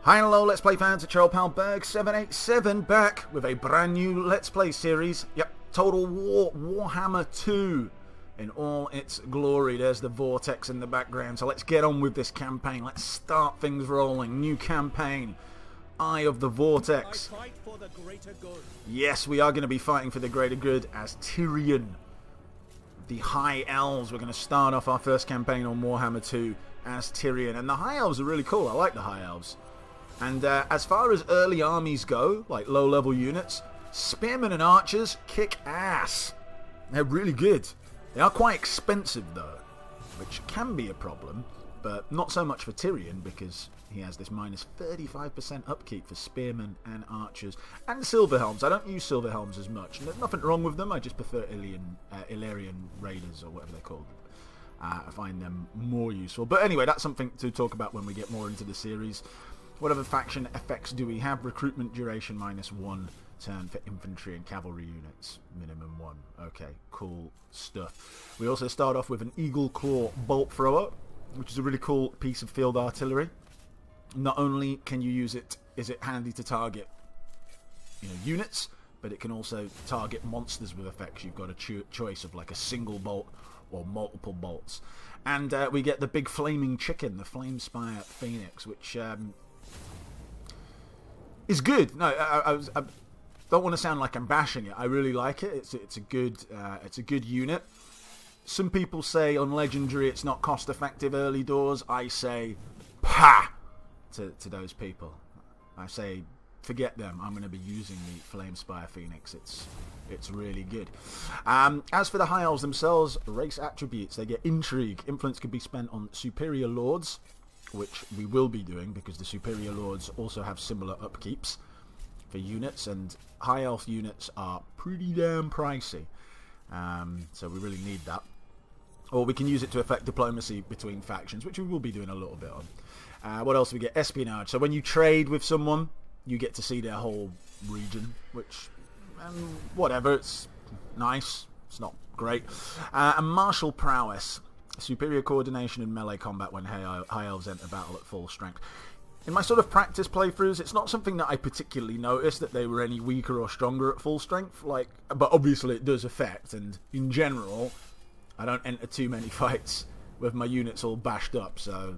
Hi and hello, Let's Play fans, it's your pal Berg787 back with a brand new Let's Play series. Yep, Total War Warhammer 2 in all its glory. There's the Vortex in the background, so let's get on with this campaign. Let's start things rolling. New campaign, Eye of the Vortex. I fight for the greater good. Yes, we are going to be fighting for the greater good as Tyrion, the High Elves. We're going to start off our first campaign on Warhammer 2 as Tyrion, and the High Elves are really cool. I like the High Elves. And as far as early armies go, like low-level units, spearmen and archers kick ass. They're really good. They are quite expensive, though, which can be a problem, but not so much for Tyrion, because he has this minus 35% upkeep for spearmen and archers. And silverhelms. I don't use silverhelms as much. There's nothing wrong with them. I just prefer Illyrian raiders, or whatever they're called. I find them more useful. But anyway, that's something to talk about when we get more into the series. What other faction effects do we have? Recruitment duration -1 turn for infantry and cavalry units. Minimum 1. Okay, cool stuff. We also start off with an Eagle Claw bolt thrower, which is a really cool piece of field artillery. Not only can you use it, is it handy to target units, but it can also target monsters with effects. You've got a choice of like a single bolt or multiple bolts. And we get the big flaming chicken, the Flamespire Phoenix, which is good. No, I don't want to sound like I'm bashing it. I really like it. It's a good unit. Some people say on Legendary it's not cost effective early doors. I say PAH to those people. I say forget them. I'm going to be using the Flamespire Phoenix. It's really good. As for the High Elves themselves, race attributes, they get Intrigue. Influence can be spent on Superior Lords, which we will be doing because the Superior Lords also have similar upkeeps for units, and High Elf units are pretty damn pricey, so we really need that. Or we can use it to affect diplomacy between factions, which we will be doing a little bit on. What else do we get? Espionage. So when you trade with someone, you get to see their whole region, which, whatever, it's nice. It's not great. And Martial Prowess. Superior coordination in melee combat when High Elves enter battle at full strength. In my sort of practice playthroughs, it's not something that I particularly noticed that they were any weaker or stronger at full strength. But obviously it does affect, and in general, I don't enter too many fights with my units all bashed up. So,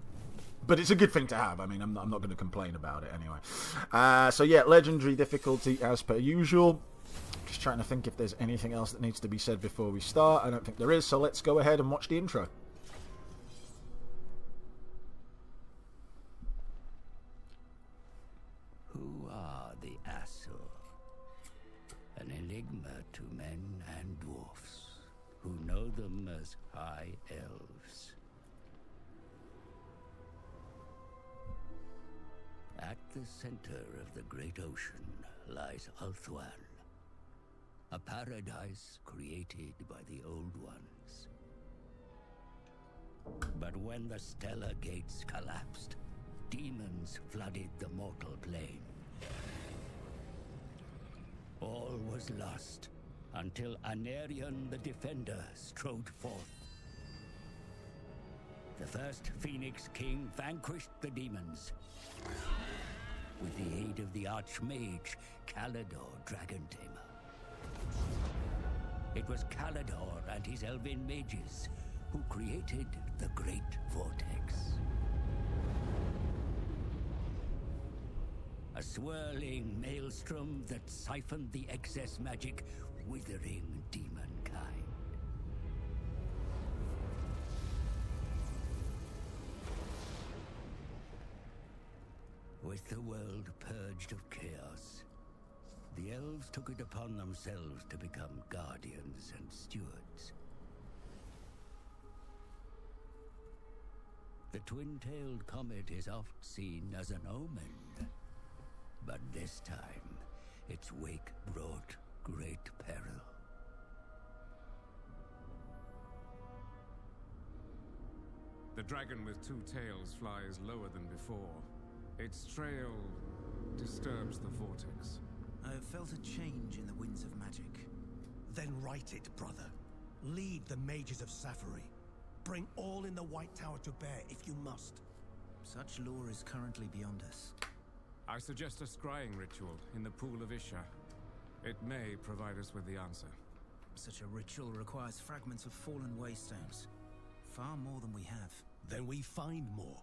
but it's a good thing to have. I mean, I'm not going to complain about it anyway. So yeah, legendary difficulty as per usual. Just trying to think if there's anything else that needs to be said before we start. I don't think there is, so let's go ahead and watch the intro. Who are the Asur? An enigma to men and dwarfs, who know them as High Elves. At the center of the great ocean lies Ulthuan, a paradise created by the Old Ones. But when the stellar gates collapsed, demons flooded the mortal plane. All was lost until Anarion the Defender strode forth. The first Phoenix King vanquished the demons with the aid of the Archmage Calador Dragontamer. It was Calador and his elven mages who created the Great Vortex. A swirling maelstrom that siphoned the excess magic, withering demonkind. With the world purged of chaos, the elves took it upon themselves to become guardians and stewards. The twin-tailed comet is oft seen as an omen, but this time its wake brought great peril. The dragon with two tails flies lower than before. Its trail disturbs the vortex. I have felt a change in the winds of magic. Then right it, brother. Lead the mages of Safari. Bring all in the White Tower to bear if you must. Such lore is currently beyond us. I suggest a scrying ritual in the Pool of Isha. It may provide us with the answer. Such a ritual requires fragments of fallen waystones. Far more than we have. Then we find more.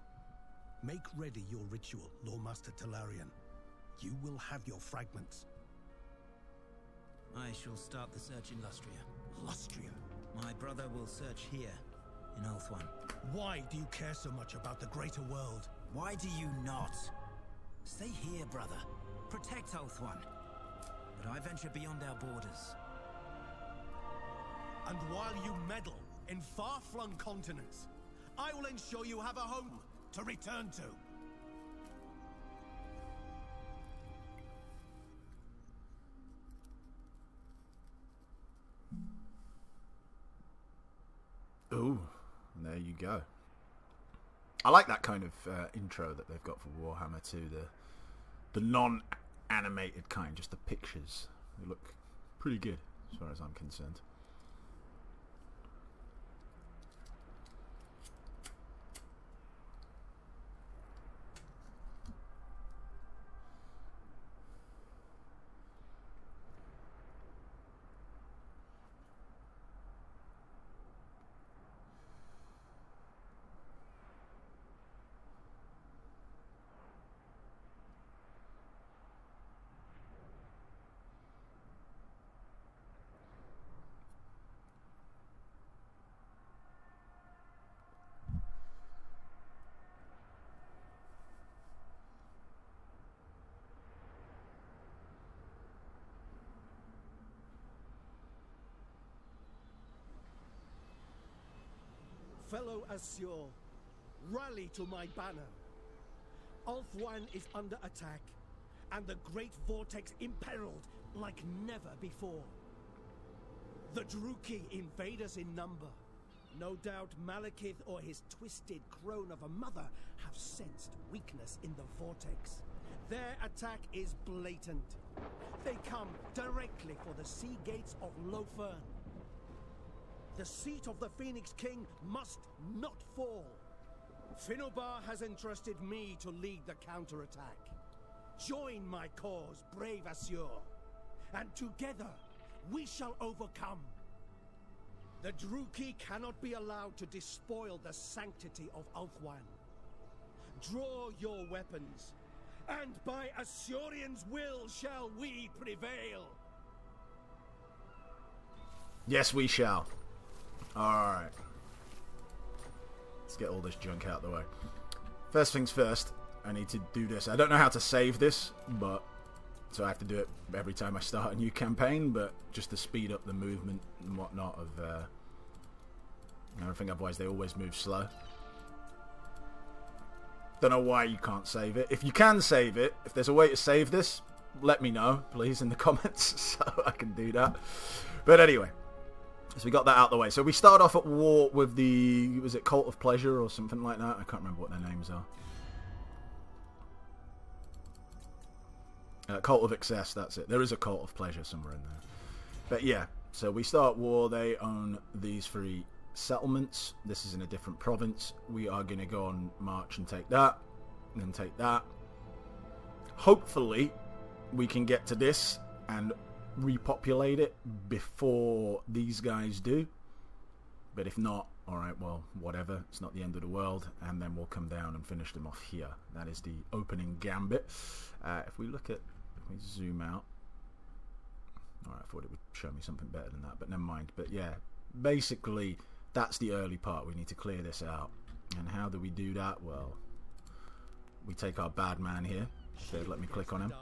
Make ready your ritual, Lordmaster Talarian. You will have your fragments. I shall start the search in Lustria. Lustria? My brother will search here, in Ulthuan. Why do you care so much about the greater world? Why do you not? Stay here, brother. Protect Ulthuan. But I venture beyond our borders. And while you meddle in far-flung continents, I will ensure you have a home to return to. Ooh, there you go. I like that kind of intro that they've got for Warhammer 2, the non-animated kind, just the pictures. They look pretty good as far as I'm concerned. Fellow Azure, rally to my banner. Ulthuan is under attack, and the Great Vortex imperiled like never before. The Druki invade us in number. No doubt Malekith or his twisted crone of a mother have sensed weakness in the Vortex. Their attack is blatant. They come directly for the sea gates of Lofern. The seat of the Phoenix King must not fall. Finnobar has entrusted me to lead the counterattack. Join my cause, brave Azure, and together we shall overcome. The Druki cannot be allowed to despoil the sanctity of Ulthuan. Draw your weapons, and by Azurian's will shall we prevail. Yes, we shall. Alright. Let's get all this junk out of the way. First things first, I need to do this. I don't know how to save this, but so I have to do it every time I start a new campaign, but just to speed up the movement and whatnot of everything, otherwise they always move slow. Don't know why you can't save it. If you can save it, if there's a way to save this, let me know, please, in the comments, so I can do that. But anyway, so we got that out of the way. So we start off at war with the, was it Cult of Pleasure or something like that? I can't remember what their names are. Cult of Excess, that's it. There is a Cult of Pleasure somewhere in there. But yeah, so we start war. They own these 3 settlements. This is in a different province. We are going to go on march and take that, and then take that. Hopefully, we can get to this and repopulate it before these guys do. But if not, alright, well, whatever. It's not the end of the world. And then we'll come down and finish them off here. That is the opening gambit. If we look at, if we zoom out. Alright, I thought it would show me something better than that, but never mind. But yeah, basically, that's the early part. We need to clear this out. And how do we do that? Well, we take our bad man here. So let me click on him.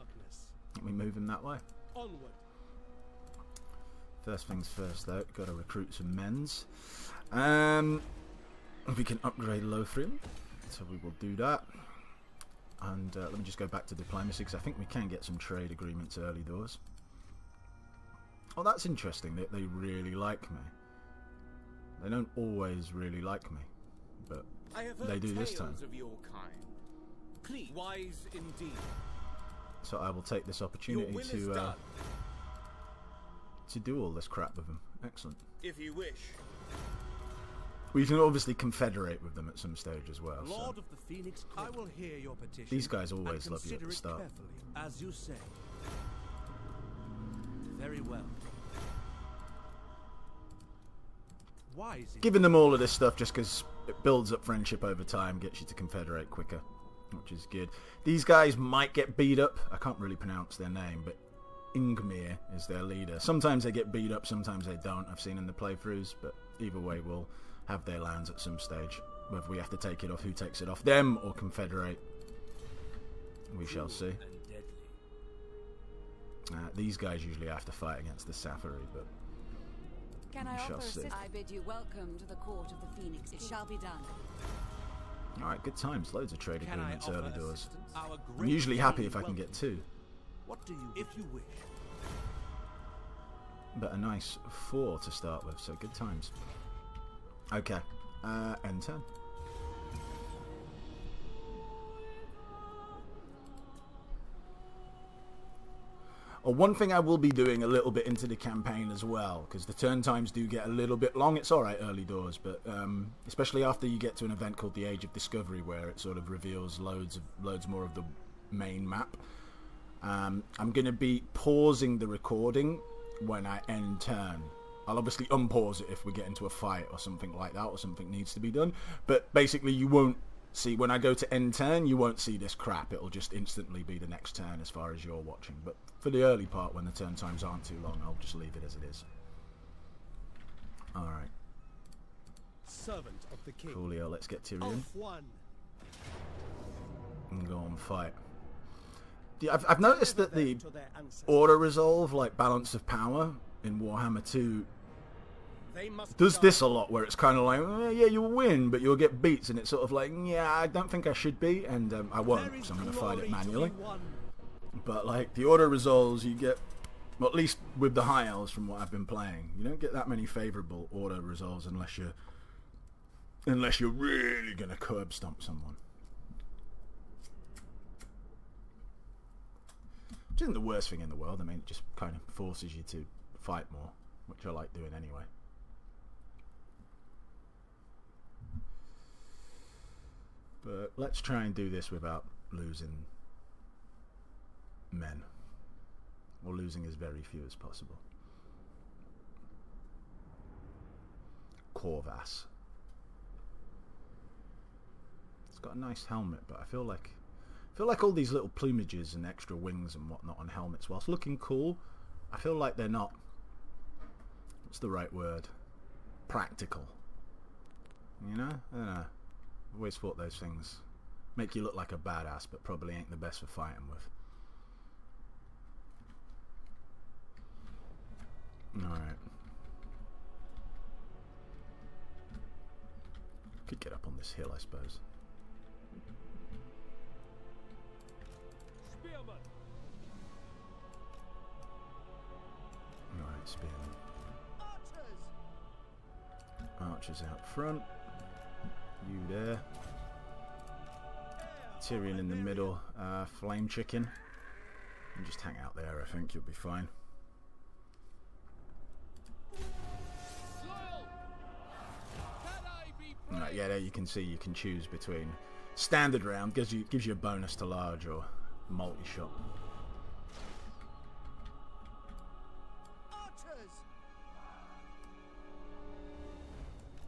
Let me move him that way. Onward. First things first, though, got to recruit some men's. We can upgrade Lothrian, so we will do that. And let me just go back to diplomacy, because I think we can get some trade agreements early doors. Oh, that's interesting that they really like me. They don't always really like me, but they do this time. Of your kind. Please. Wise indeed. So I will take this opportunity to do all this crap with them. Excellent. If you wish. We can obviously confederate with them at some stage as well. Lord So. of the Phoenix, I will hear your petition. These guys always and love you at the consider it start. carefully, as you say. Very well. Why is it? Giving them all of this stuff just because it builds up friendship over time, gets you to confederate quicker, which is good. These guys might get beat up. I can't really pronounce their name, but Ingmir is their leader. Sometimes they get beat up, sometimes they don't. I've seen in the playthroughs, but either way we'll have their lands at some stage. Whether we have to take it off, who takes it off, them or confederate, we shall see. These guys usually have to fight against the Safari, but Can I we shall offer see. assistance? I bid you welcome to the court of the Phoenix. It shall be done. Alright, good times. Loads of trade Can I agreements offer early doors. assistance? Our I'm great usually happy king if I can get welcomes 2. you. What do you if you wish? But a nice 4 to start with, so good times. Okay, end turn. One thing I will be doing a little bit into the campaign as well, because the turn times do get a little bit long. It's alright early doors, but especially after you get to an event called the Age of Discovery, where it sort of reveals loads more of the main map. I'm going to be pausing the recording when I end turn. I'll obviously unpause it if we get into a fight or something like that, or something needs to be done. But basically you won't see, when I go to end turn, you won't see this crap. It'll just instantly be the next turn as far as you're watching. But for the early part, when the turn times aren't too long, I'll just leave it as it is. Alright. Servant of the king. Coolio, let's get Tyrion. Ulthuan. And go and fight. Yeah, I've noticed that the To their ancestors. auto-resolve, like Balance of Power in Warhammer 2, They must does die. this a lot, where it's kind of like, yeah, you'll win, but you'll get beats, and it's sort of like, yeah, I don't think I should be, and I won't, There is so I'm going to fight it glory to manually. be won. But like the auto resolves, you get, well, at least with the high elves from what I've been playing, you don't get that many favourable auto resolves unless you're really going to curb stomp someone. Which isn't the worst thing in the world. I mean, it just kind of forces you to fight more, which I like doing anyway. But let's try and do this without losing men, or losing as very few as possible. Corvus. It's got a nice helmet, but I feel like all these little plumages and extra wings and whatnot on helmets, whilst looking cool, I feel like they're not, what's the right word, practical. You know? I don't know. I've always thought those things make you look like a badass, but probably ain't the best for fighting with. Alright. Could get up on this hill, I suppose. Spearman. Alright, spearmen. Archers. Archers out front. You there. Tyrion in the middle. Flame chicken. And just hang out there, I think you'll be fine. Right, yeah, there you can see you can choose between standard round, gives you a bonus to large, or multi-shot. Archers.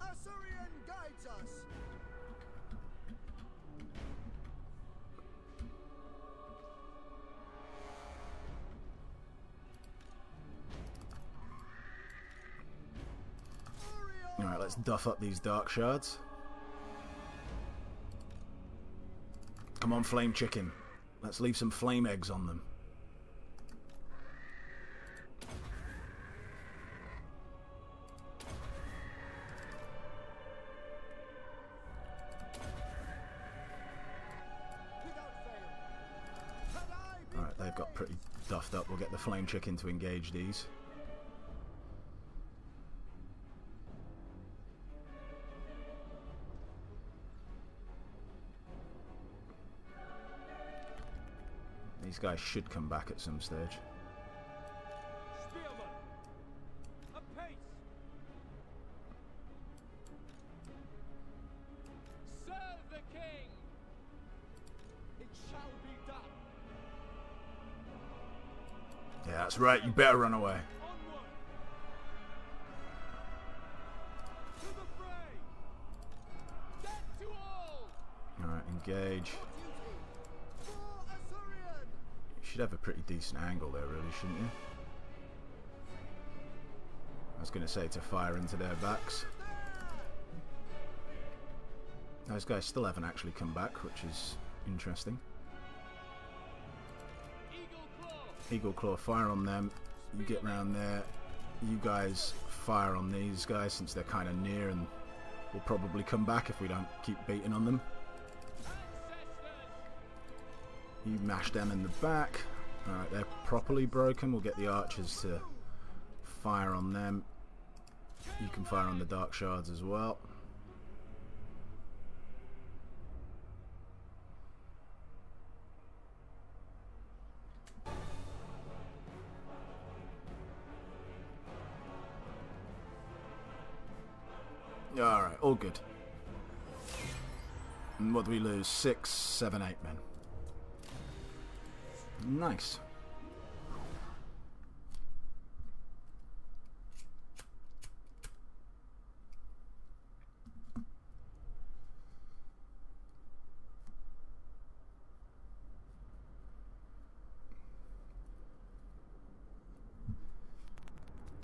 Assyrian guides us. Alright, let's duff up these dark shards. Come on, flame chicken. Let's leave some flame eggs on them. Alright, they've got pretty duffed up. We'll get the flame chicken to engage these. These guys should come back at some stage. Spearman. A pace. Yeah, that's right. You better run away. Alright, engage. You should have a pretty decent angle there, really, shouldn't you? I was going to say to fire into their backs. Those guys still haven't actually come back, which is interesting. Eagle Claw, fire on them. You get round there. You guys fire on these guys since they're kind of near and will probably come back if we don't keep beating on them. You mash them in the back. Alright, they're properly broken. We'll get the archers to fire on them. You can fire on the dark shards as well. Alright, all good. And what do we lose? 6, 7, 8 men. Nice.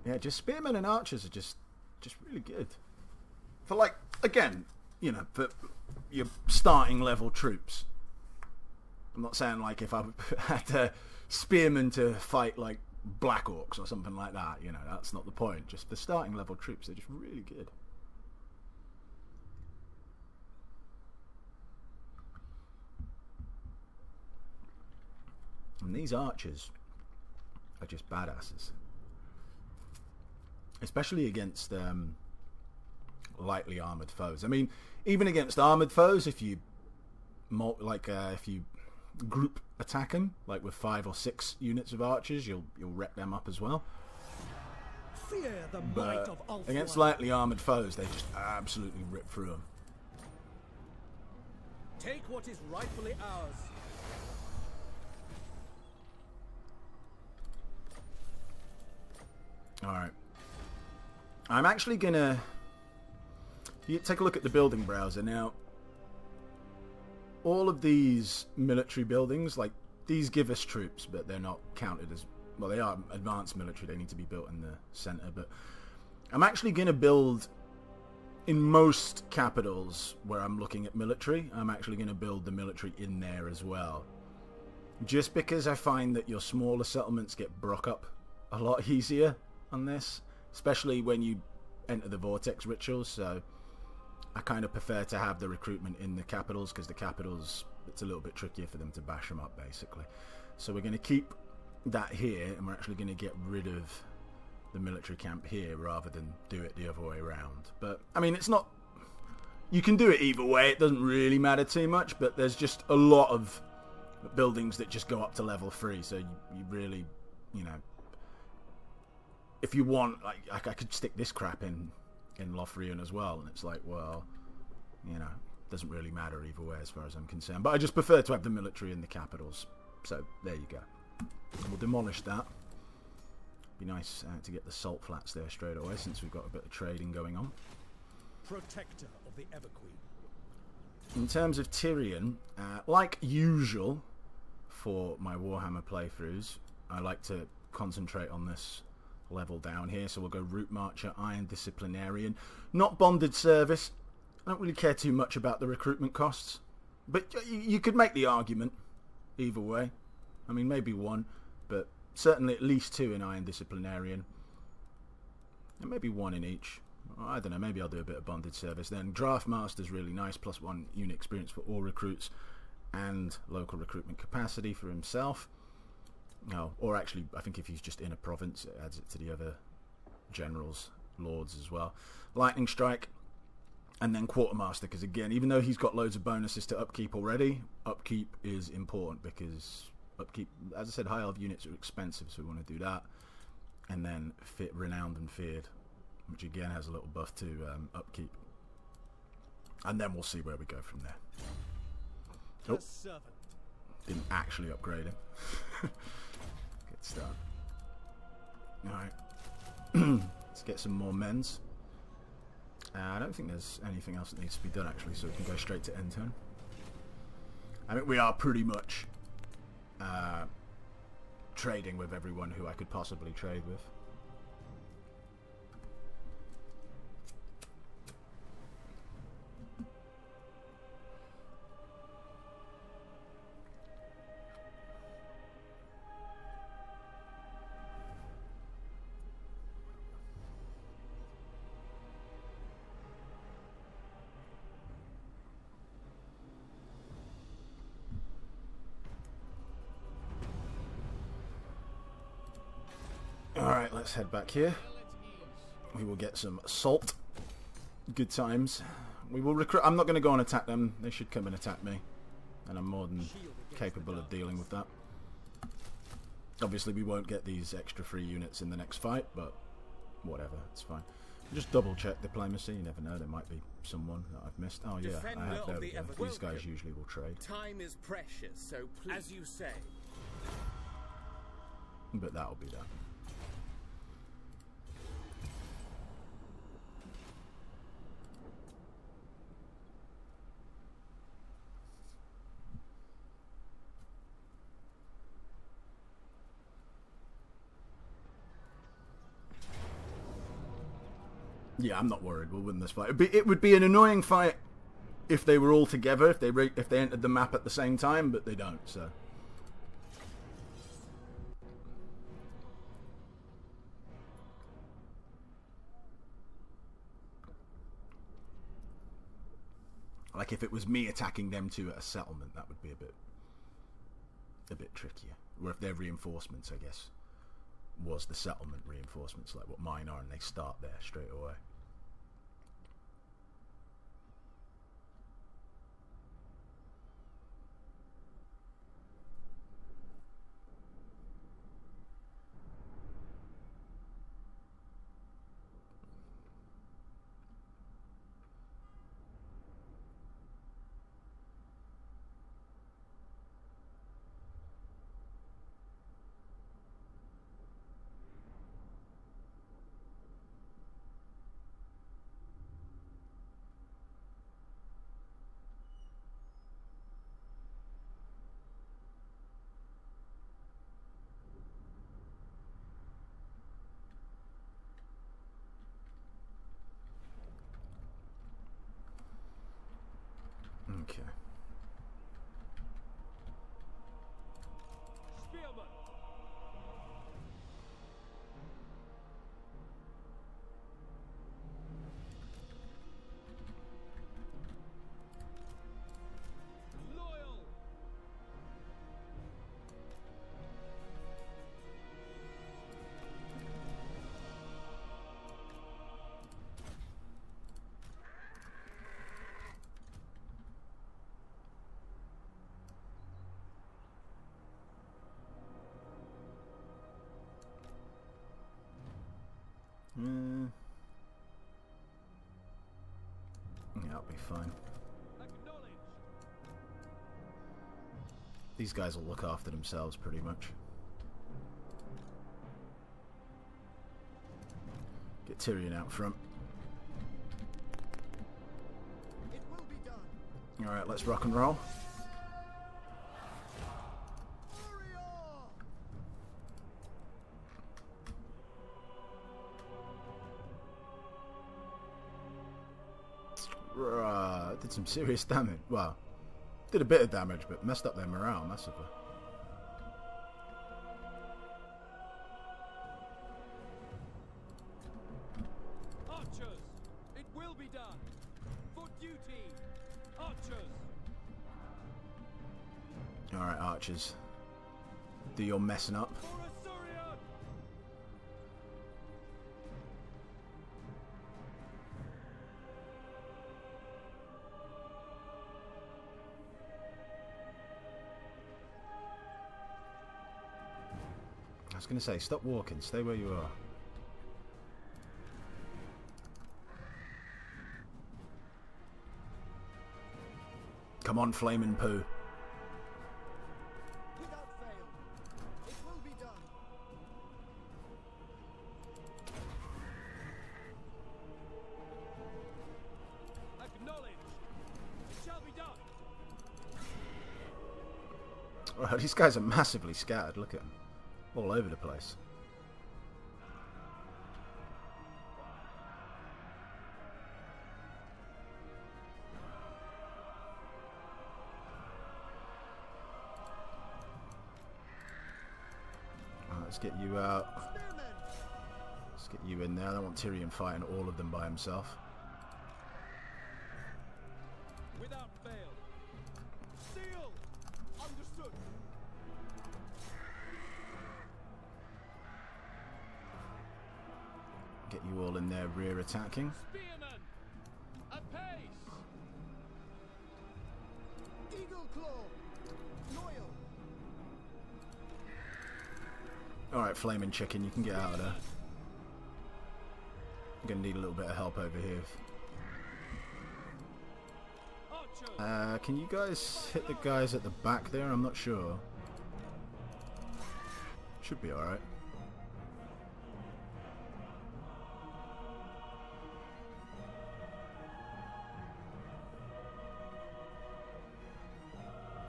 Yeah, just spearmen and archers are just really good. For, like, again, you know, for your starting level troops. I'm not saying, like, if I had a spearmen to fight, like, Black Orcs or something like that, you know, that's not the point. Just the starting level troops are just really good. And these archers are just badasses. Especially against lightly armoured foes. I mean, even against armoured foes, if you if you group attack them, like with 5 or 6 units of archers, you'll wreck them up as well. Fear the might But of Ulthuan. against lightly armoured foes, they just absolutely rip through them. Take what is rightfully ours. Alright. I'm actually gonna... You take a look at the building browser now. All of these military buildings, like, these give us troops, but they're not counted as... Well, they are advanced military. They need to be built in the centre, but... I'm actually gonna build... In most capitals where I'm looking at military, I'm actually gonna build the military in there as well. Just because I find that your smaller settlements get broke up a lot easier on this. Especially when you enter the Vortex rituals, so I kind of prefer to have the recruitment in the capitals, because the capitals, it's a little bit trickier for them to bash them up, basically. So we're going to keep that here, and we're actually going to get rid of the military camp here, rather than do it the other way around. But, I mean, it's not... You can do it either way, it doesn't really matter too much, but there's just a lot of buildings that just go up to level 3, so you really, you know... If you want, like, I could stick this crap in Lothlorien as well, and it's like, well, you know, doesn't really matter either way as far as I'm concerned. But I just prefer to have the military in the capitals. So there you go. We'll demolish that. Be nice to get the salt flats there straight away, since we've got a bit of trading going on. Protector of the Everqueen. In terms of Tyrion, like usual for my Warhammer playthroughs, I like to concentrate on this level down here, so we'll go Root Marcher, Iron Disciplinarian. Not bonded service. I don't really care too much about the recruitment costs, but you could make the argument either way. I mean, maybe 1, but certainly at least 2 in Iron Disciplinarian, and maybe 1 in each. I don't know, maybe I'll do a bit of bonded service then. Draft Master's really nice, plus 1 unit experience for all recruits, and local recruitment capacity for himself. No, or actually, I think if he's just in a province, it adds it to the other generals, lords as well. Lightning Strike, and then Quartermaster, because again, even though he's got loads of bonuses to upkeep already, upkeep is important, because upkeep, as I said, high elf units are expensive, so we want to do that. And then Renowned and Feared, which again has a little buff to upkeep. And then we'll see where we go from there. Oh, didn't actually upgrade him. Good start. Alright. Let's get some more men's. I don't think there's anything else that needs to be done, actually, so we can go straight to end turn. I mean, we are pretty much trading with everyone who I could possibly trade with. Alright, let's head back here. We will get some salt. Good times. We will recruit. I'm not going to go and attack them. They should come and attack me. And I'm more than capable of dealing with that. Obviously, we won't get these extra free units in the next fight, but whatever, it's fine. Just double check diplomacy. You never know, there might be someone that I've missed. Oh yeah, I have. There we go. These guys usually will trade. Time is precious, so please, as you say. But that'll be that. Yeah, I'm not worried. We'll win this fight. It would be an annoying fight if they were all together, if they entered the map at the same time, but they don't. So, like if it was me attacking them two at a settlement, that would be a bit trickier. Or if their reinforcements, I guess, was the settlement reinforcements, like what mine are, and they start there straight away. Okay. Spearman. Loyal. Yeah, I'll be fine. These guys will look after themselves pretty much. Get Tyrion out front. It will be done. Alright, let's rock and roll. Did some serious damage. Well, did a bit of damage, but messed up their morale massively. Archers, it will be done. For duty, archers. Alright, archers. Do your messing up. For Assyrian. I was going to say, stop walking, stay where you are. Come on, flaming poo. Without fail, it will be done. Right, these guys are massively scattered. Look at them. All over the place. Right, let's get you out. Let's get you in there. I don't want Tyrion fighting all of them by himself. Without fail. Seal! Understood. Get you all in there rear attacking. Spearmen! Apace! Eagle Claw! Loyal! Alright, Flaming Chicken, you can get out of there. I'm going to need a little bit of help over here. Can you guys hit the guys at the back there? I'm not sure. Should be alright.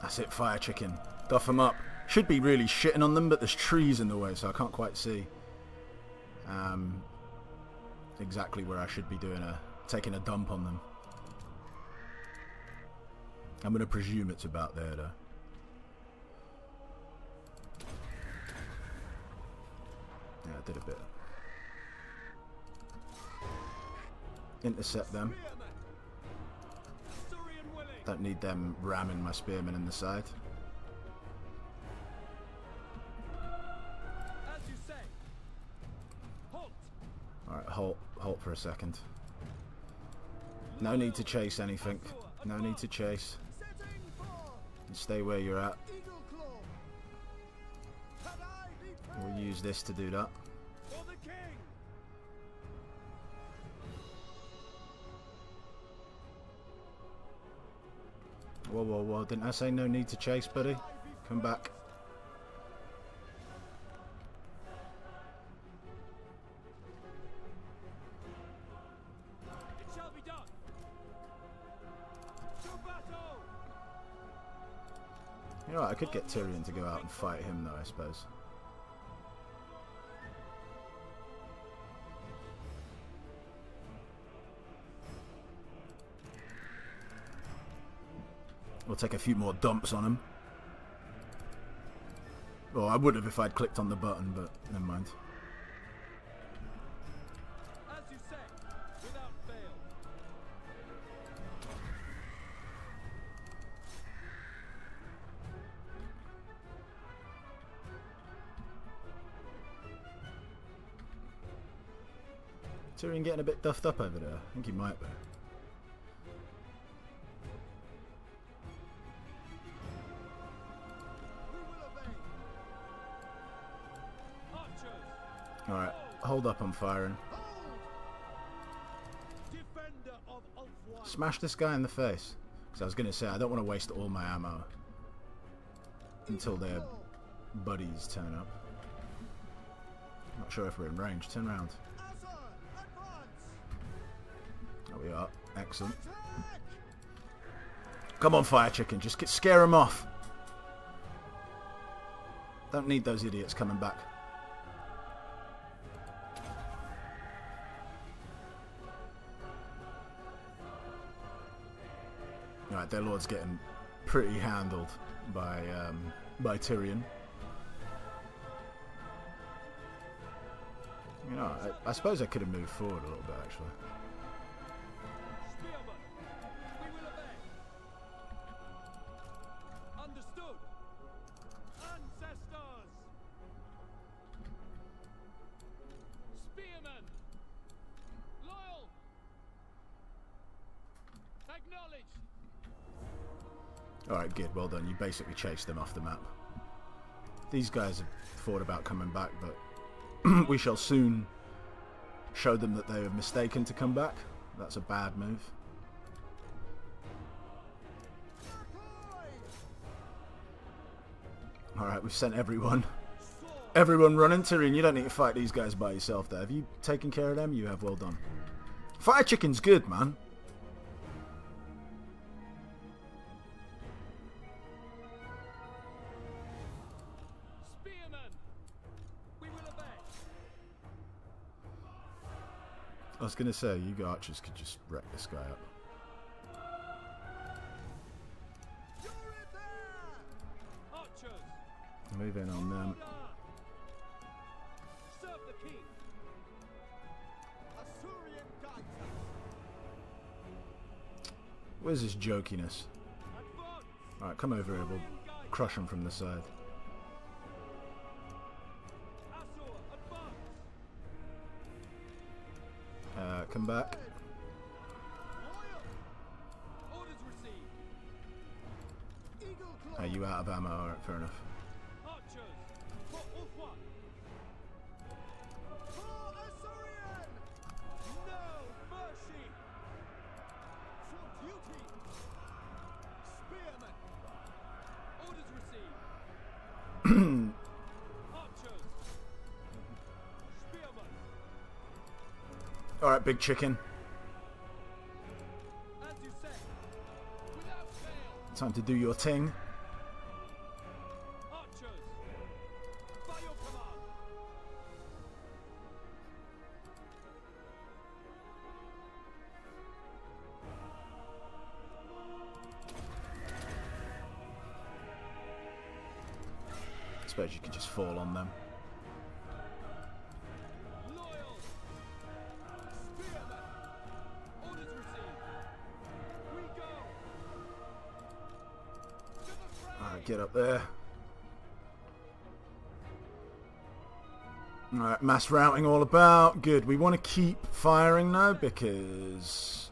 That's it, Fire Chicken. Duff them up. Should be really shitting on them, but there's trees in the way, so I can't quite see exactly where I should be taking a dump on them. I'm going to presume it's about there, though. Yeah, I did a bit. Intercept them. Don't need them ramming my spearmen in the side. As you say. Halt. Alright, halt for a second. No need to chase anything. No need to chase. Stay where you're at. We'll use this to do that. For the king. Whoa, whoa, whoa. Didn't I say no need to chase, buddy? Come back. It shall be done. To battle. You know what, I could get Tyrion to go out and fight him though, I suppose. We'll take a few more dumps on him. Well, I would have if I'd clicked on the button, but never mind. As you say, without fail. Tyrion getting a bit duffed up over there. I think he might be. Alright, hold up on firing. Defender of Ulthuan. Smash this guy in the face. Because I was going to say, I don't want to waste all my ammo until their buddies turn up. Not sure if we're in range. Turn around. There we are. Excellent. Come on, Fire Chicken. Just scare them off. Don't need those idiots coming back. Alright, their lord's getting pretty handled by Tyrion. You know, I suppose I could have moved forward a little bit, actually. Spearman, we will obey. Understood. Ancestors. Spearmen. Loyal. Acknowledged. Alright, good. Well done. You basically chased them off the map. These guys have thought about coming back, but we shall soon show them that they were mistaken to come back. That's a bad move. Alright, we've sent everyone. Everyone running. Tyrion, you don't need to fight these guys by yourself there. Have you taken care of them? You have. Well done. Fire Chicken's good, man. I was going to say, you archers could just wreck this guy up. Move in on them. Where's his jokiness? Alright, come over here. We'll crush him from the side. Come back. Are you out of ammo? Alright, fair enough. Alright, big chicken. Time to do your thing. I suppose you could just fall on them. Get up there. Alright, mass routing all about. Good. We want to keep firing now because...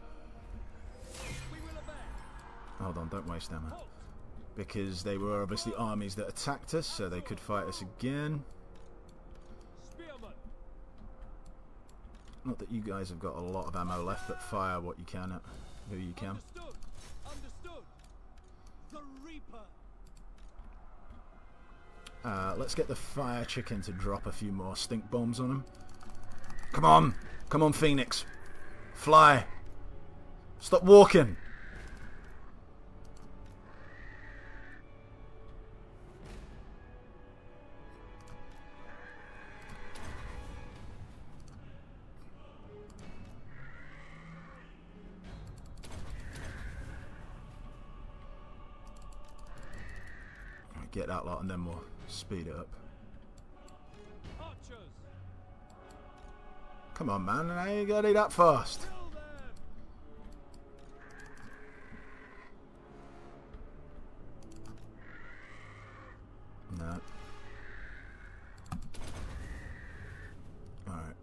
Hold on, don't waste ammo. Because they were obviously armies that attacked us, so they could fight us again. Not that you guys have got a lot of ammo left, but fire what you can at who you can. Understood. The Reaper. Let's get the fire chicken to drop a few more stink bombs on him. Come on! Come on, Phoenix! Fly! Stop walking! Get that lot and then we'll speed it up. Come on, man, I ain't gotta be that fast. No. Alright.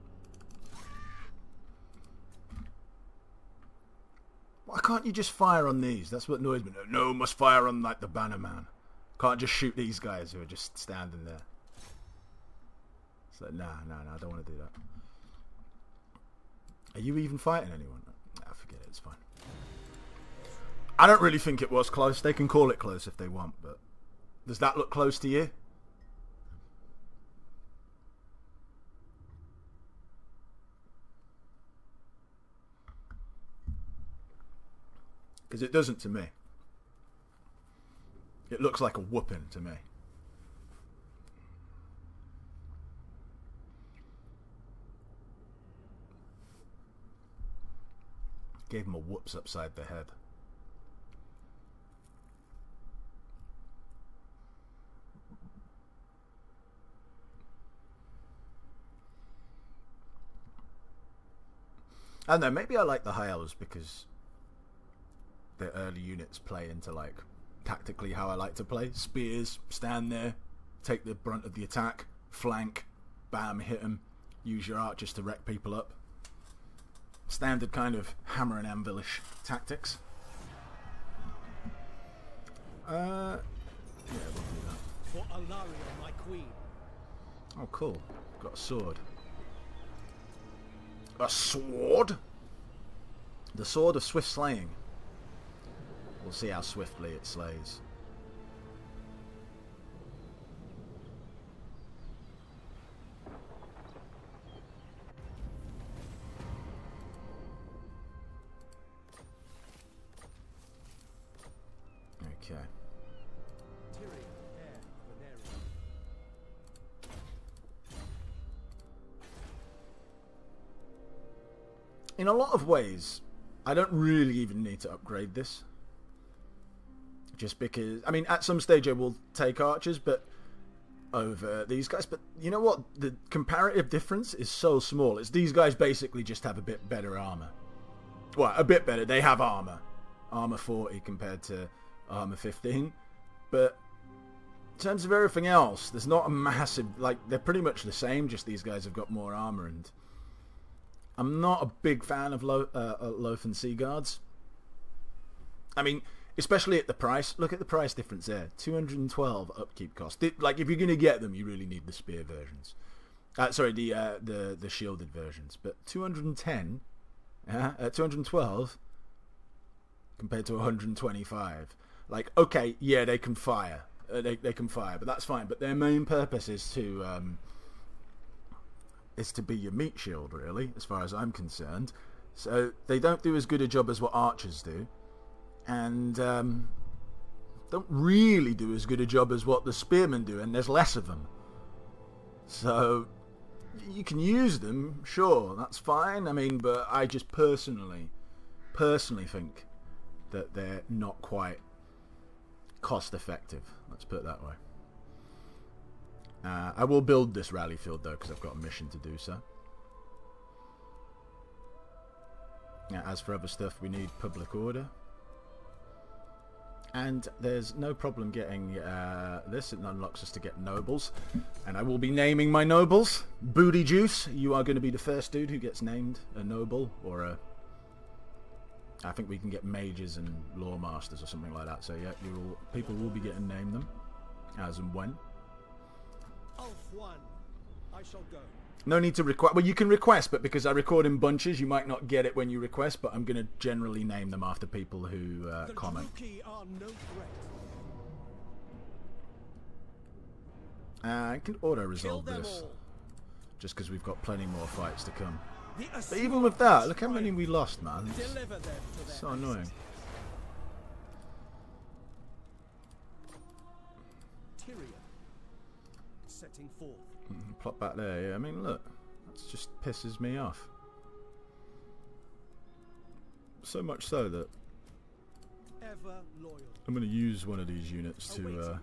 Why can't you just fire on these? That's what annoys me. No, must fire on like the banner man. Can't just shoot these guys who are just standing there. It's like, nah, I don't want to do that. Are you even fighting anyone? Nah, forget it, it's fine. I don't really think it was close. They can call it close if they want, but... Does that look close to you? Because it doesn't to me. It looks like a whooping to me. Gave him a whoops upside the head. I don't know, maybe I like the high elves because the early units play into like tactically how I like to play. Spears, stand there, take the brunt of the attack, flank, bam, hit them, use your archers to wreck people up. Standard kind of hammer and anvilish tactics. Yeah, we'll do that. For Alaria, my queen. Oh, cool. Got a sword. A sword? The sword of swift slaying. We'll see how swiftly it slays. Okay. Tyrion, heir of Veneria. In a lot of ways, I don't really even need to upgrade this. Just because, I mean, at some stage I will take archers, but over these guys. But you know what? The comparative difference is so small. It's these guys basically just have a bit better armor. Well, a bit better. They have armor. Armor 40 compared to armor 15. But in terms of everything else, there's not a massive... Like, they're pretty much the same, just these guys have got more armor. And I'm not a big fan of Lothian Sea Guards. I mean, especially at the price. Look at the price difference there. 212 upkeep cost. Like, if you're going to get them, you really need the spear versions. Sorry, the shielded versions. But 210... 212 compared to 125. Like, okay, yeah, they can fire. They can fire, but that's fine. But their main purpose is to be your meat shield, really, as far as I'm concerned. So they don't do as good a job as what archers do, and don't really do as good a job as what the spearmen do, and there's less of them. So you can use them, sure, that's fine. I mean, but I just personally think that they're not quite cost effective. Let's put it that way. I will build this rally field though, because I've got a mission to do so. Now, as for other stuff, we need public order. And there's no problem getting this. It unlocks us to get nobles. And I will be naming my nobles. Booty Juice, you are going to be the first dude who gets named a noble. Or a... I think we can get mages and law masters or something like that. So yeah, people will be getting named them. As and when. Ulthuan, I shall go. No need to request. Well, you can request, but because I record in bunches, you might not get it when you request. But I'm going to generally name them after people who comment. Are no threat. I can auto-resolve this, just because we've got plenty more fights to come. But even with that, look how many we lost, man. It's so annoying. Tyrion, setting forth. Plot back there, yeah. I mean, look, that just pisses me off. So much so that Ever loyal. I'm going to use one of these units to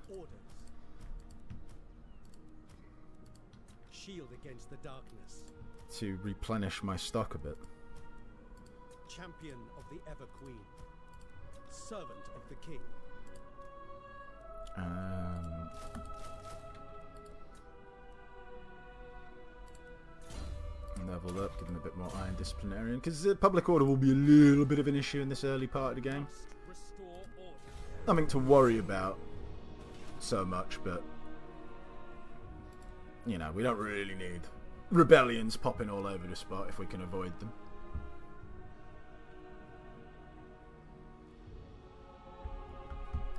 shield against the darkness. To replenish my stock a bit. Champion of the Ever Queen. Servant of the King. Level up, give him a bit more iron disciplinarian, because the public order will be a little bit of an issue in this early part of the game. Nothing to worry about so much, but you know, we don't really need rebellions popping all over the spot if we can avoid them.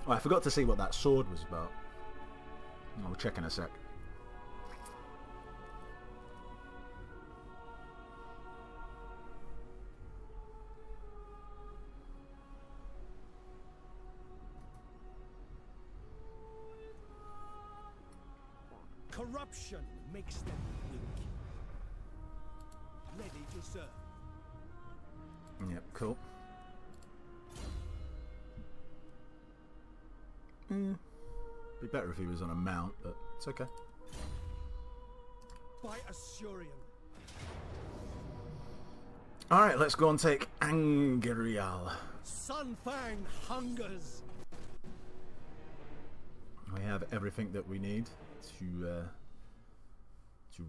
Oh, I forgot to see what that sword was about. I'll check in a sec. Corruption makes them weak. Ready to serve. Yep, cool. Be better if he was on a mount, but it's okay. By Assyrian. Alright, let's go and take Angerial. Sunfang hungers. We have everything that we need to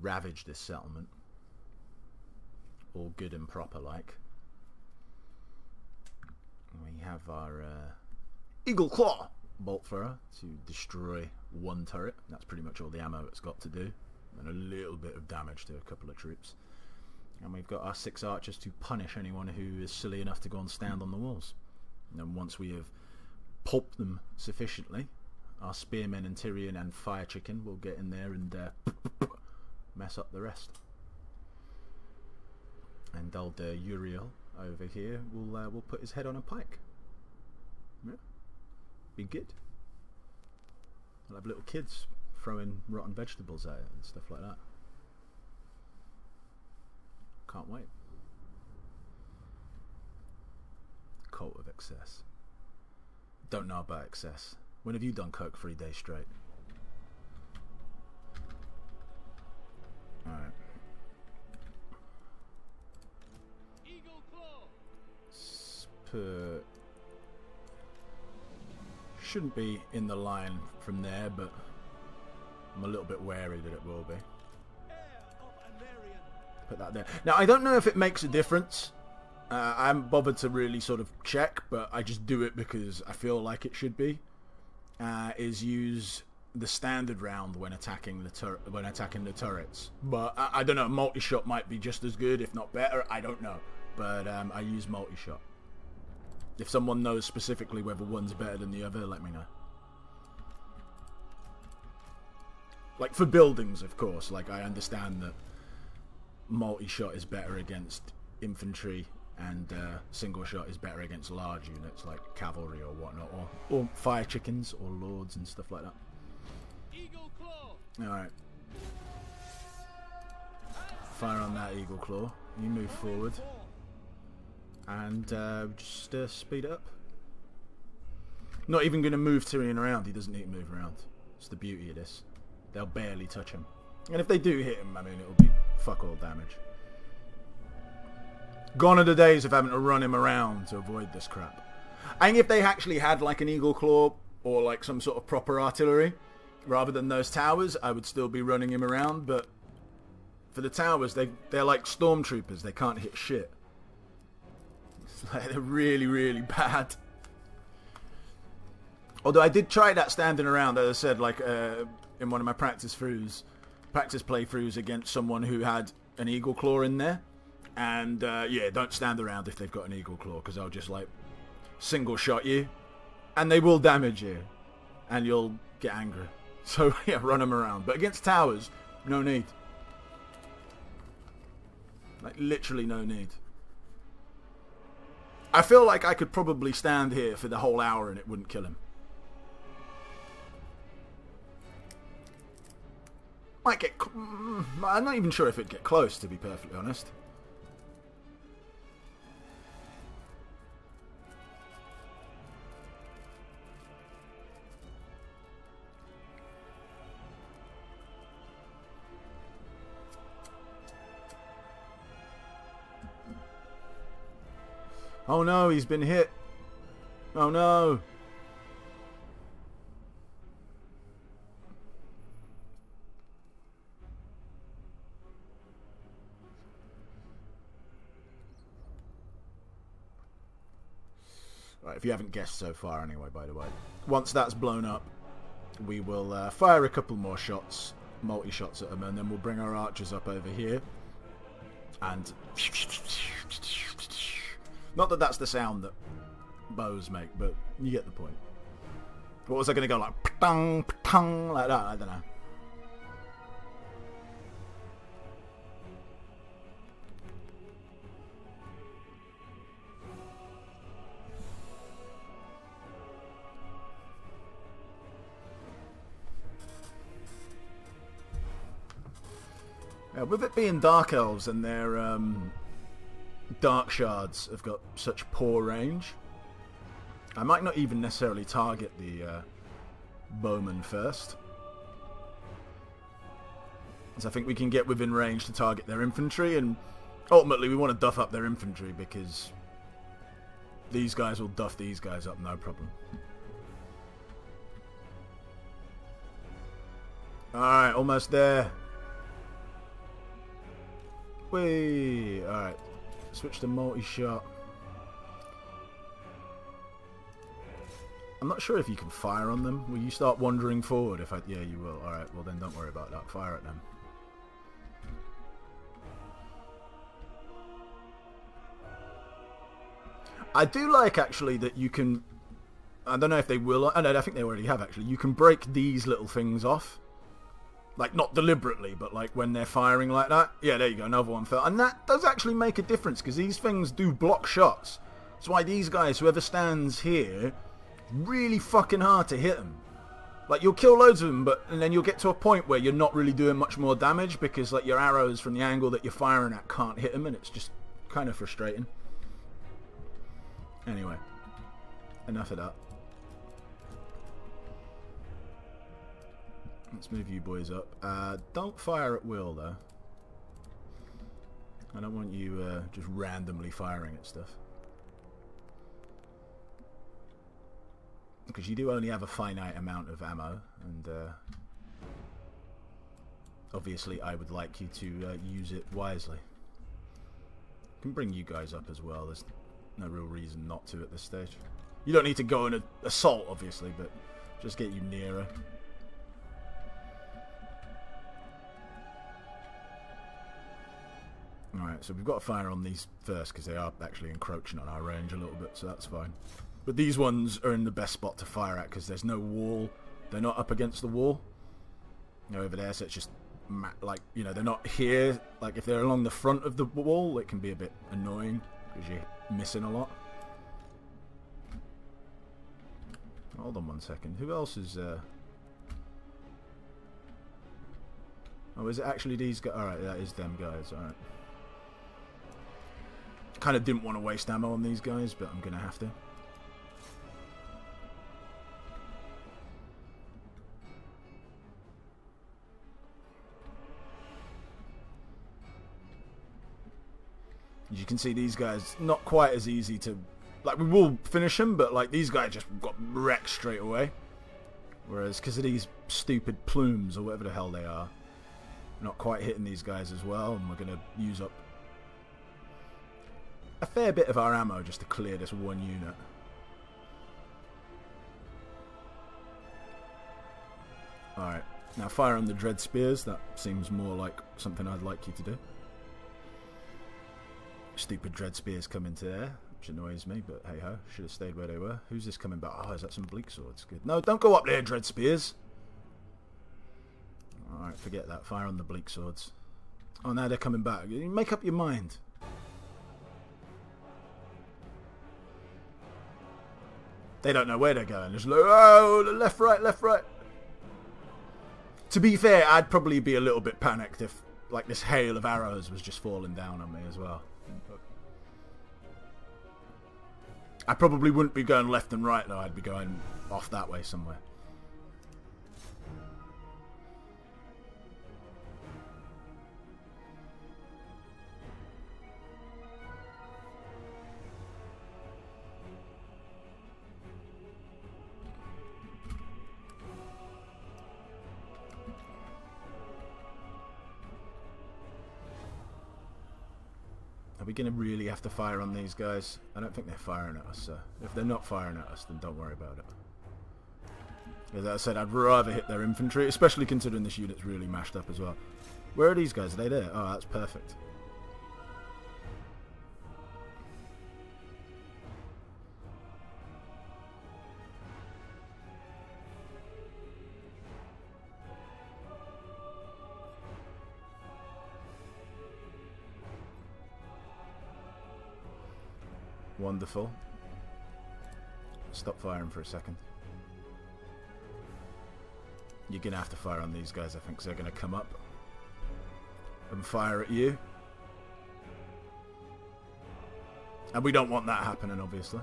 ravage this settlement. All good and proper like. We have our Eagle Claw bolt thrower to destroy one turret. That's pretty much all the ammo it's got to do. And a little bit of damage to a couple of troops. And we've got our 6 archers to punish anyone who is silly enough to go and stand on the walls. And then once we have pulped them sufficiently, our spearmen and Tyrion and Fire Chicken will get in there and mess up the rest. And old Uriel over here will put his head on a pike. Yeah. Be good. We'll have little kids throwing rotten vegetables at it and stuff like that. Can't wait. Cult of Excess. Don't know about Excess. When have you done coke 3 days straight? Alright. Shouldn't be in the line from there, but I'm a little bit wary that it will be. Put that there. Now, I don't know if it makes a difference. I haven't bothered to really sort of check, but I just do it because I feel like it should be. Is use the standard round when attacking the turrets. But I don't know. Multi-shot might be just as good, if not better. I don't know. But I use multi-shot. If someone knows specifically whether one's better than the other, let me know. Like for buildings, of course. Like I understand that multi-shot is better against infantry and single shot is better against large units like cavalry or whatnot, or fire chickens or lords and stuff like that. Alright. Fire on that eagle claw. You move forward. And just speed it up. Not even going to move Tyrion around. He doesn't need to move around. It's the beauty of this. They'll barely touch him. And if they do hit him, I mean, it'll be fuck all damage. Gone are the days of having to run him around to avoid this crap. I think if they actually had like an eagle claw or like some sort of proper artillery, rather than those towers, I would still be running him around. But for the towers, they're like stormtroopers. They can't hit shit. Like, they're really, really bad. Although I did try that standing around, as I said, like in one of my practice playthroughs against someone who had an eagle claw in there. And yeah, don't stand around if they've got an eagle claw, because they'll just like single shot you, and they will damage you, and you'll get angry. So yeah, run them around. But against towers, no need. Like literally no need. I feel like I could probably stand here for the whole hour and it wouldn't kill him. Might get... I'm not even sure if it'd get close, to be perfectly honest. Oh no, he's been hit. Oh no. Right, if you haven't guessed so far anyway, by the way. Once that's blown up, we will fire a couple more shots, multi-shots at them, and then we'll bring our archers up over here. And... not that that's the sound that bows make, but you get the point. What was I going to go like, pa-tong, pa-tong, like that? I don't know. Yeah, with it being Dark Elves and their Dark Shards have got such poor range, I might not even necessarily target the bowmen first, as I think we can get within range to target their infantry, and ultimately we want to duff up their infantry because these guys will duff these guys up no problem. Alright, almost there. Whee! Alright, switch to multi-shot. I'm not sure if you can fire on them. Will you start wandering forward? If I... yeah, you will. Alright, well then don't worry about that. Fire at them. I do like, actually, that you can... I don't know if they will... I think they already have, actually. You can break these little things off. Like, not deliberately, but like when they're firing like that. Yeah, there you go, another one fell. And that does actually make a difference, because these things do block shots. That's why these guys, whoever stands here, really fucking hard to hit them. Like, you'll kill loads of them, and then you'll get to a point where you're not really doing much more damage, because like your arrows from the angle that you're firing at can't hit them, and it's just kind of frustrating. Anyway, enough of that. Let's move you boys up. Don't fire at will, though. I don't want you just randomly firing at stuff. Because you do only have a finite amount of ammo, and obviously I would like you to use it wisely. I can bring you guys up as well. There's no real reason not to at this stage. You don't need to go on an assault, obviously, but just get you nearer. Alright, so we've got to fire on these first because they are actually encroaching on our range a little bit, so that's fine. But these ones are in the best spot to fire at because there's no wall. They're not up against the wall. You know, over there, so it's just, like, you know, they're not here. Like, if they're along the front of the wall, it can be a bit annoying because you're missing a lot. Hold on one second. Who else is... Oh, is it actually these guys? Alright, that is them guys, alright. Kind of didn't want to waste ammo on these guys, but I'm going to have to. As you can see, these guys, not quite as easy to... Like, we will finish them, but, like, these guys just got wrecked straight away. Whereas, because of these stupid plumes, or whatever the hell they are, we're not quite hitting these guys as well, and we're going to use up a fair bit of our ammo just to clear this one unit. Alright, now fire on the Dread Spears. That seems more like something I'd like you to do. Stupid Dread Spears come into there, which annoys me, but hey ho, should have stayed where they were. Who's this coming back? Oh, is that some Bleak Swords? Good. No, don't go up there, Dread Spears. Alright, forget that. Fire on the Bleak Swords. Oh, now they're coming back. Make up your mind. They don't know where they're going. Just like, oh, left, right, left, right. To be fair, I'd probably be a little bit panicked if, like, this hail of arrows was just falling down on me as well. I probably wouldn't be going left and right, though. I'd be going off that way somewhere. Are we going to really have to fire on these guys? I don't think they're firing at us, so if they're not firing at us, then don't worry about it. As I said, I'd rather hit their infantry, especially considering this unit's really mashed up as well. Where are these guys? Are they there? Oh, that's perfect. Wonderful. Stop firing for a second. You're going to have to fire on these guys, I think, because they're going to come up and fire at you. And we don't want that happening, obviously.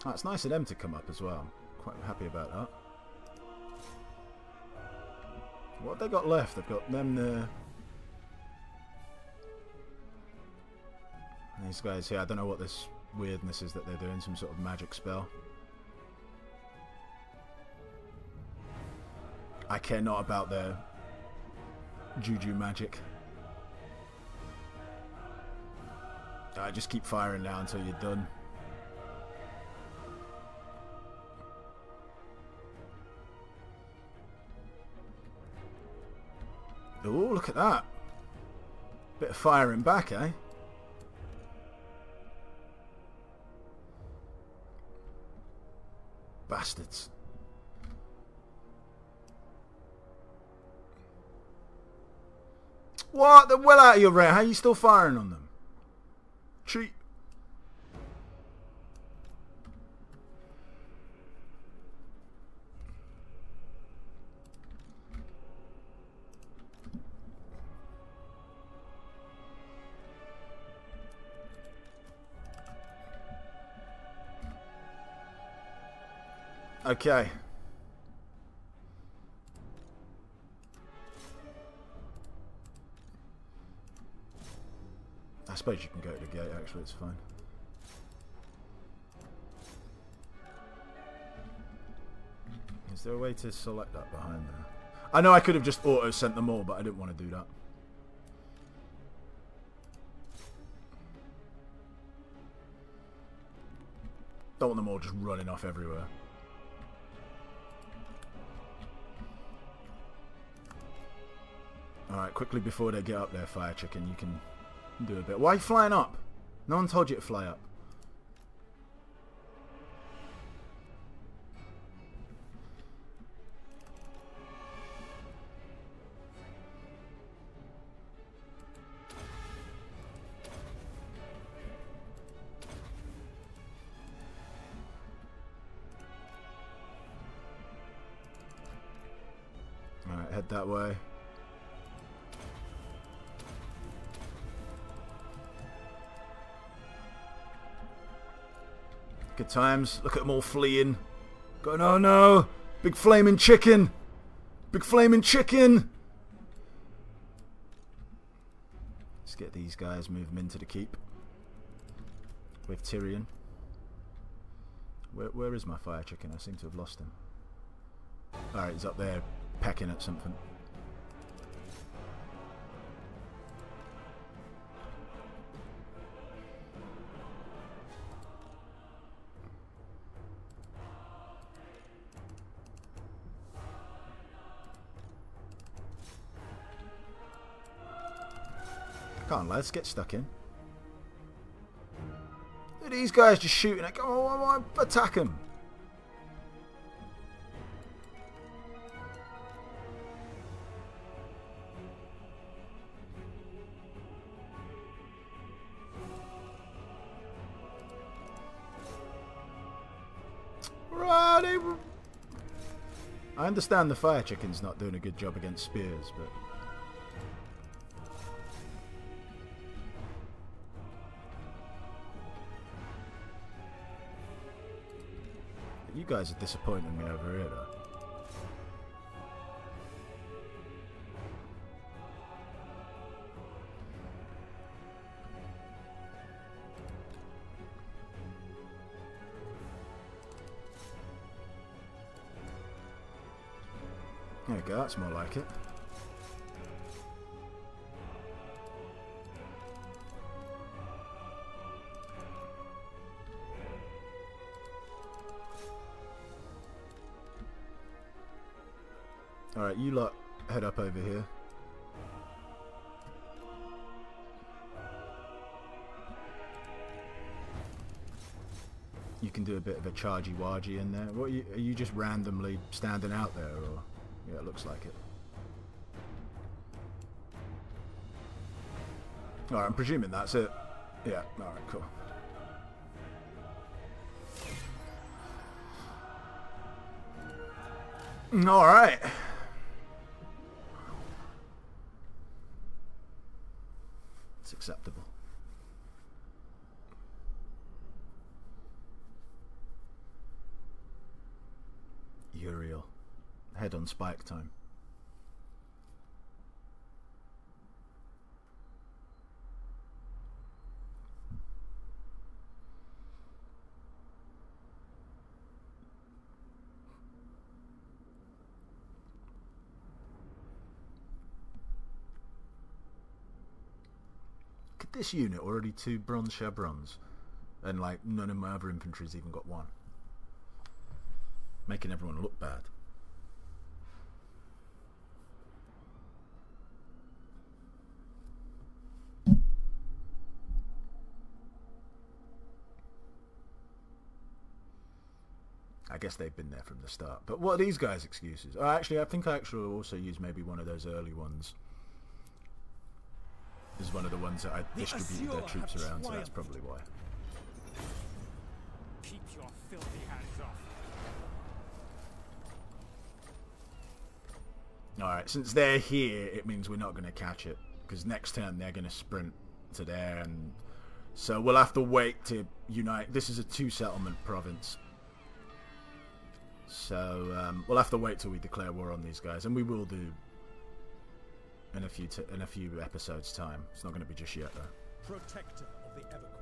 Oh, it's nice of them to come up as well. I'm quite happy about that. What have they got left? They've got them there. These guys here, I don't know what this weirdness is that they're doing, some sort of magic spell. I care not about their juju magic. Just keep firing now until you're done. Oh, look at that. Bit of firing back, eh? Bastards. What? They're well out of your range. How are you still firing on them? Cheat. Okay. I suppose you can go to the gate, actually, it's fine. Is there a way to select that behind there? I know I could have just auto-sent them all, but I didn't want to do that. Don't want them all just running off everywhere. Alright, quickly before they get up there, Fire Chicken, you can do a bit. Why are you flying up? No one told you to fly up. Alright, head that way. Good times. Look at them all fleeing. Going, oh no! Big flaming chicken! Big flaming chicken! Let's get these guys, move them into the keep. With Tyrion. Where is my fire chicken? I seem to have lost him. Alright, he's up there pecking at something. Come on, lads, get stuck in. Look at these guys just shooting. Oh, attack them. Right, I understand the fire chicken's not doing a good job against spears, but you guys are disappointing me over here, though. There we go, that's more like it. Alright, you lot head up over here. You can do a bit of a chargy-wargy in there. What are you just randomly standing out there, or? Yeah, it looks like it. Alright, I'm presuming that's it. Yeah, alright, cool. Alright. It's acceptable. Uriel. Head on spike time. Look at this unit, already 2 bronze chevrons, and like none of my other infantry's even got 1. Making everyone look bad. I guess they've been there from the start. But what are these guys' excuses? Oh, actually, I think I actually also used maybe one of those early ones. This is one of the ones that I distributed their troops around, so that's probably why. Keep your filthy hands off. Alright, since they're here, it means we're not going to catch it. Because next turn they're going to sprint to there, and so we'll have to wait to unite. This is a 2-settlement province. So we'll have to wait till we declare war on these guys, and we will do in a few episodes' time. It's not going to be just yet, though. Protector of the Everqueen.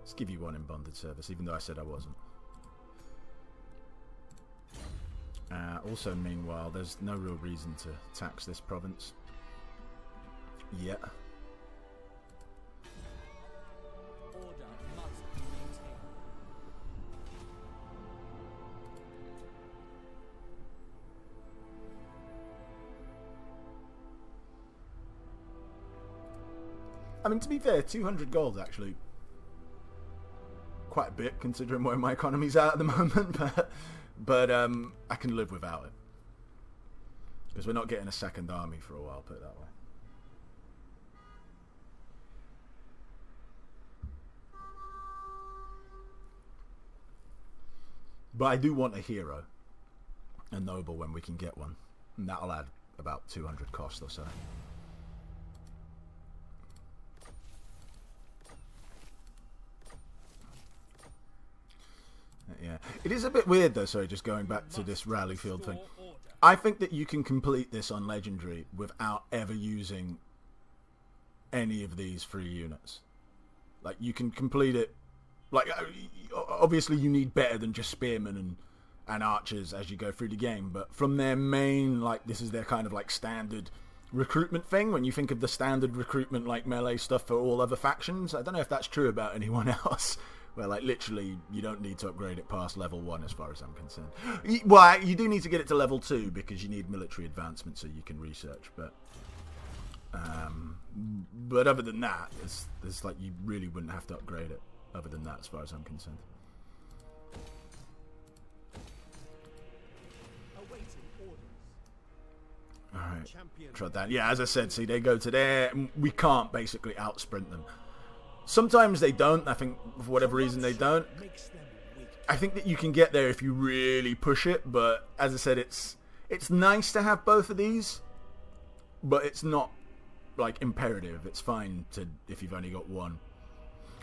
Let's give you one in bonded service, even though I said I wasn't. Also, meanwhile, there's no real reason to tax this province yet. Order must be maintained. I mean, to be fair, 200 gold actually quite a bit considering where my economy's at the moment, but I can live without it because we're not getting a second army for a while, put it that way. But I do want a hero, a noble, when we can get one, and that'll add about 200 cost or so. Yeah, it is a bit weird though. Sorry, just going back to this rally field thing. I think that you can complete this on Legendary without ever using any of these free units. Like, you can complete it. Like, obviously you need better than just spearmen and archers as you go through the game, but from their main, like, this is their kind of like standard recruitment thing. When you think of the standard recruitment like melee stuff for all other factions, I don't know if that's true about anyone else. Where, like, literally, you don't need to upgrade it past level 1 as far as I'm concerned. Well, you do need to get it to level 2 because you need military advancement so you can research. But other than that, it's like you really wouldn't have to upgrade it other than that as far as I'm concerned. Awaiting orders. Alright, trot down. Yeah, as I said, see, they go to there. We can't basically out-sprint them. Sometimes they don't. I think for whatever reason they don't. I think that you can get there if you really push it, but as I said, it's nice to have both of these, but it's not like imperative. It's fine to if you've only got one.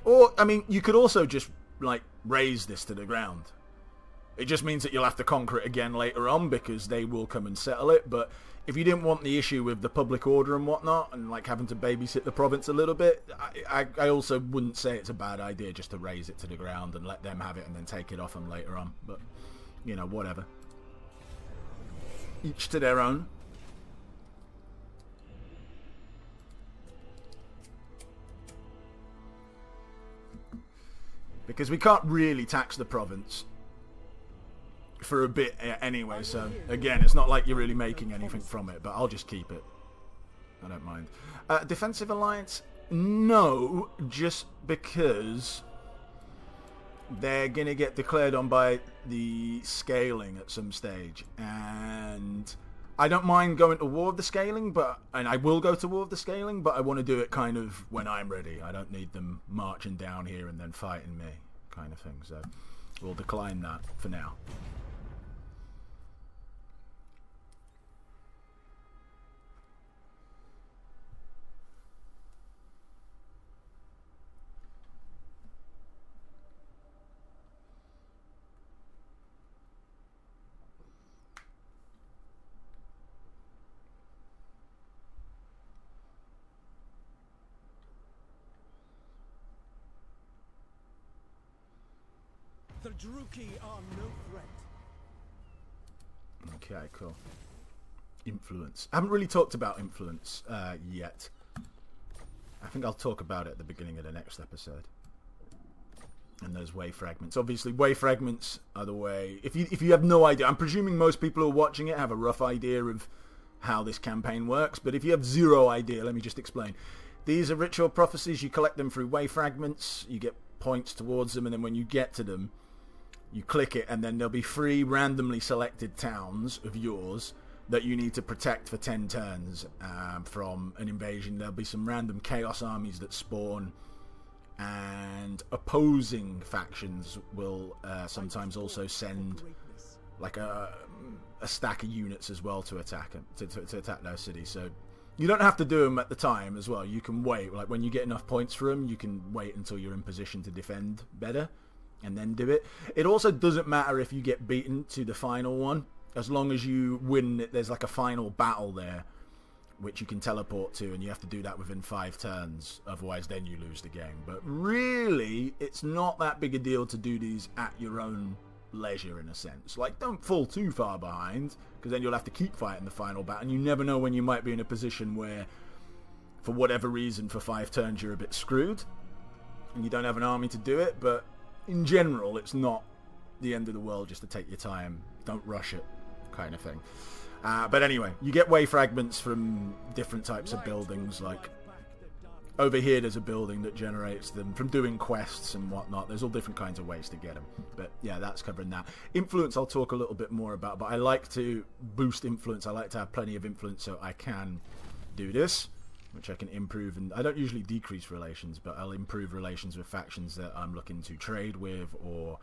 Or I mean, you could also just like raise this to the ground. It just means that you'll have to conquer it again later on because they will come and settle it. But if you didn't want the issue with the public order and whatnot, and like having to babysit the province a little bit, I also wouldn't say it's a bad idea just to raise it to the ground and let them have it and then take it off them later on. But, you know, whatever. Each to their own. Because we can't really tax the province for a bit anyway, so again, it's not like you're really making anything from it, but I'll just keep it. I don't mind. Defensive alliance? No, just because they're going to get declared on by the scaling at some stage, and I don't mind going to war with the scaling, and I will go to war with the scaling, but I want to do it kind of when I'm ready. I don't need them marching down here and then fighting me, kind of thing, so we'll decline that for now. The Druki are no threat. Okay, cool. Influence. I haven't really talked about influence yet. I think I'll talk about it at the beginning of the next episode. And those way fragments. Obviously, way fragments are the way... If you have no idea... I'm presuming most people who are watching it have a rough idea of how this campaign works. But if you have zero idea, let me just explain. These are ritual prophecies. You collect them through way fragments. You get points towards them. And then when you get to them, you click it. And then there'll be 3 randomly selected towns of yours that you need to protect for 10 turns from an invasion. There'll be some random chaos armies that spawn. And opposing factions will sometimes also send like a stack of units as well to attack them, to attack their city. So You don't have to do them at the time as well. You can wait. Like when you get enough points for them, you can wait until you're in position to defend better and then do it. It also doesn't matter if you get beaten to the final one. As long as you win, there's like a final battle there, which you can teleport to, and you have to do that within 5 turns. Otherwise, then you lose the game. But really, it's not that big a deal to do these at your own leisure, in a sense. Like, don't fall too far behind, because then you'll have to keep fighting the final battle, and you never know when you might be in a position where, for whatever reason, for 5 turns you're a bit screwed, and you don't have an army to do it. But in general, it's not the end of the world just to take your time. Don't rush it, kind of thing. But anyway, you get way fragments from different types of buildings. Like over here, there's a building that generates them from doing quests and whatnot. There's all different kinds of ways to get them. But yeah, that's covering that. Influence I'll talk a little bit more about, but I like to boost influence. I like to have plenty of influence so I can do this, which I can improve. And I don't usually decrease relations, but I'll improve relations with factions that I'm looking to trade with or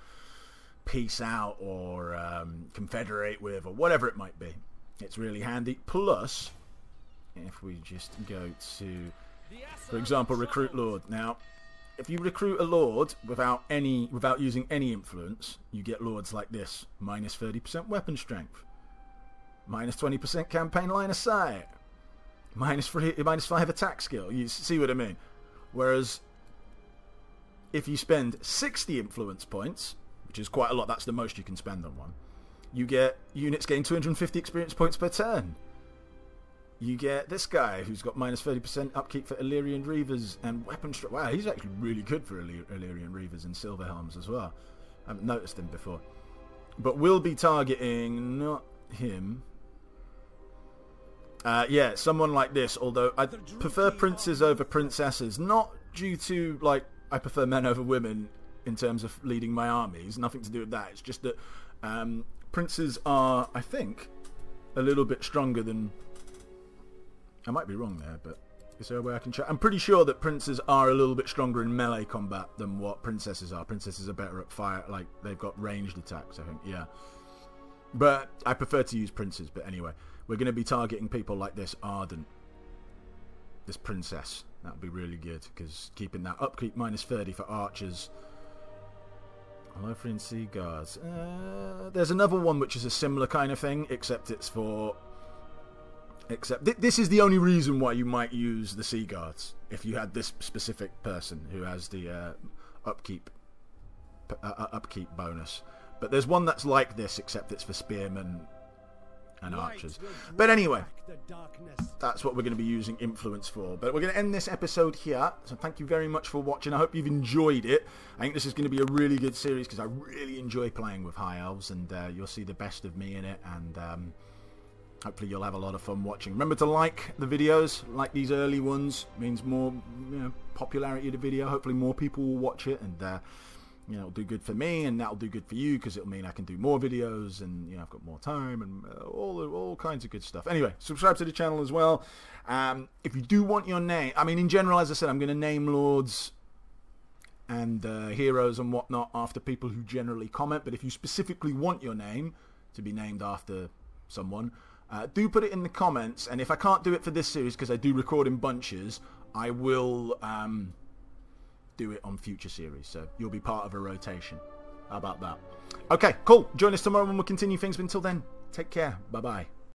peace out or confederate with or whatever it might be. It's really handy. Plus, if we just go to, for example, recruit lord. Now, if you recruit a lord without using any influence, you get lords like this: minus 30% weapon strength, minus 20% campaign line of sight, minus 5 attack skill. You see what I mean? Whereas, if you spend 60 influence points, which is quite a lot, that's the most you can spend on one, you get units gain 250 experience points per turn. You get this guy who's got minus 30% upkeep for Illyrian Reavers and weapon strength. Wow, he's actually really good for Illyrian Reavers and Silver Helms as well. I haven't noticed him before. But we'll be targeting not him. Yeah, someone like this, although I prefer princes over princesses. Not due to, like, I prefer men over women in terms of leading my armies. Nothing to do with that. It's just that princes are, I think, a little bit stronger than... I might be wrong there, but is there a way I can check? I'm pretty sure that princes are a little bit stronger in melee combat than what princesses are. Princesses are better at fire, like, they've got ranged attacks, I think, yeah. But I prefer to use princes, but anyway. We're going to be targeting people like this Ardent. This princess. That would be really good, because keeping that upkeep minus 30 for archers... Lothian Sea Guards. There's another one which is a similar kind of thing, except it's for... this is the only reason why you might use the Sea Guards, if you had this specific person who has the upkeep bonus. But there's one that's like this, except it's for spearmen and archers. But anyway, that's what we're going to be using influence for. But we're going to end this episode here. So thank you very much for watching. I hope you've enjoyed it. I think this is going to be a really good series because I really enjoy playing with High Elves, and you'll see the best of me in it. And hopefully you'll have a lot of fun watching. Remember to like the videos, like these early ones. It means more, popularity of the video. Hopefully more people will watch it, and it'll do good for me, and that'll do good for you because it'll mean I can do more videos, and I've got more time, and all kinds of good stuff. Anyway, subscribe to the channel as well. If you do want your name, I mean, in general, as I said, I'm going to name lords and heroes and whatnot after people who generally comment. But if you specifically want your name to be named after someone, do put it in the comments. And if I can't do it for this series because I do record in bunches, I will do it on future series, so you'll be part of a rotation. How about that? Okay, cool. Join us tomorrow when we'll continue things, but until then, take care. Bye bye.